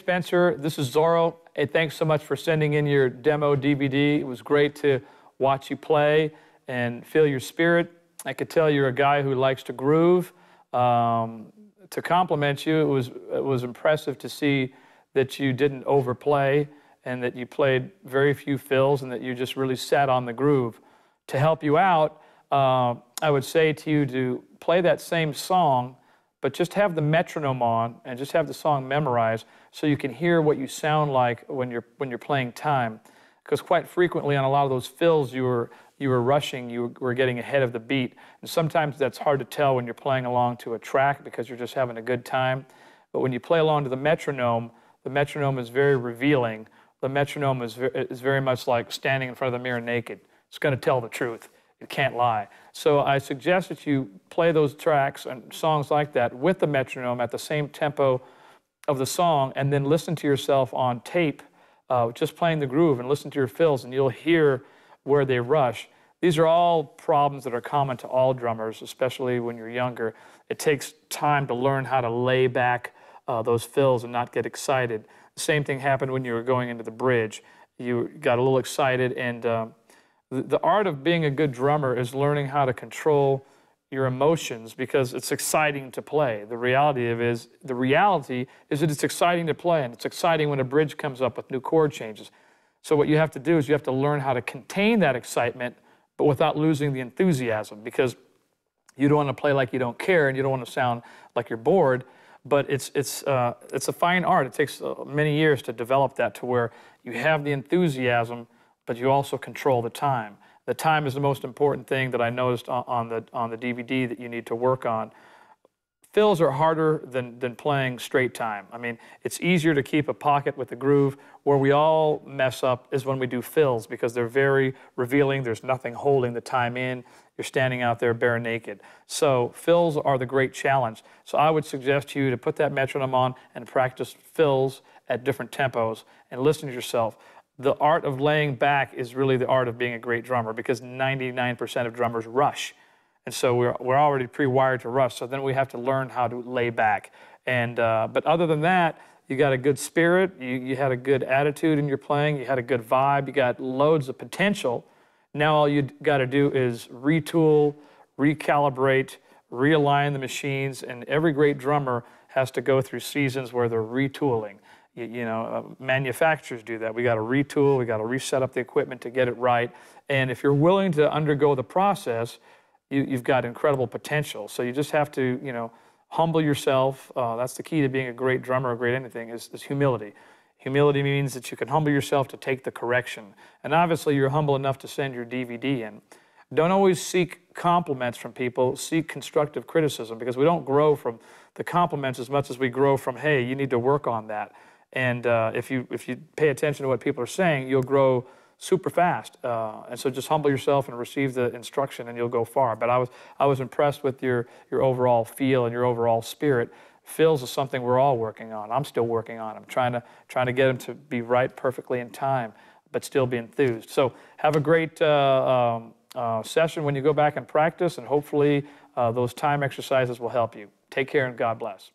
Spencer. This is Zoro. Hey, thanks so much for sending in your demo DVD. It was great to watch you play and feel your spirit. I could tell you're a guy who likes to groove. To compliment you, it was impressive to see that you didn't overplay and that you played very few fills and that you just really sat on the groove. To help you out, I would say to you to play that same song, but just have the metronome on and just have the song memorized so you can hear what you sound like when you're playing time. Because quite frequently on a lot of those fills you were rushing, you were getting ahead of the beat. And sometimes that's hard to tell when you're playing along to a track because you're just having a good time. But when you play along to the metronome is very revealing. The metronome is very much like standing in front of the mirror naked. It's going to tell the truth. It can't lie. So I suggest that you play those tracks and songs like that with the metronome at the same tempo of the song, and then listen to yourself on tape, just playing the groove, and listen to your fills, and you'll hear where they rush. These are all problems that are common to all drummers, especially when you're younger. It takes time to learn how to lay back those fills and not get excited. The same thing happened when you were going into the bridge. You got a little excited, and the art of being a good drummer is learning how to control your emotions because it's exciting to play. The reality is that it's exciting to play, and it's exciting when a bridge comes up with new chord changes. So what you have to do is you have to learn how to contain that excitement, but without losing the enthusiasm, because you don't want to play like you don't care, and you don't want to sound like you're bored. But it's a fine art. It takes many years to develop that to where you have the enthusiasm, but you also control the time. The time is the most important thing that I noticed on the DVD that you need to work on. Fills are harder than playing straight time. I mean, it's easier to keep a pocket with the groove. Where we all mess up is when we do fills because they're very revealing. There's nothing holding the time in. You're standing out there bare naked. So fills are the great challenge. So I would suggest to you to put that metronome on and practice fills at different tempos and listen to yourself. The art of laying back is really the art of being a great drummer because 99% of drummers rush. And so we're already pre-wired to rush, so then we have to learn how to lay back. And but other than that, you got a good spirit, you had a good attitude in your playing, you had a good vibe, you got loads of potential. Now all you got to do is retool, recalibrate, realign the machines, and every great drummer has to go through seasons where they're retooling. Manufacturers do that. We got to retool, we got to reset up the equipment to get it right. And if you're willing to undergo the process, you've got incredible potential. So you just have to, humble yourself. That's the key to being a great drummer or great anything is humility. Humility means that you can humble yourself to take the correction. And obviously you're humble enough to send your DVD in. Don't always seek compliments from people, seek constructive criticism because we don't grow from the compliments as much as we grow from, hey, you need to work on that. And if you pay attention to what people are saying, you'll grow super fast. And so just humble yourself and receive the instruction and you'll go far. But I was impressed with your overall feel and your overall spirit. Fills is something we're all working on. I'm still working on them, trying to get them to be right perfectly in time, but still be enthused. So have a great session when you go back and practice, and hopefully those time exercises will help you. Take care and God bless.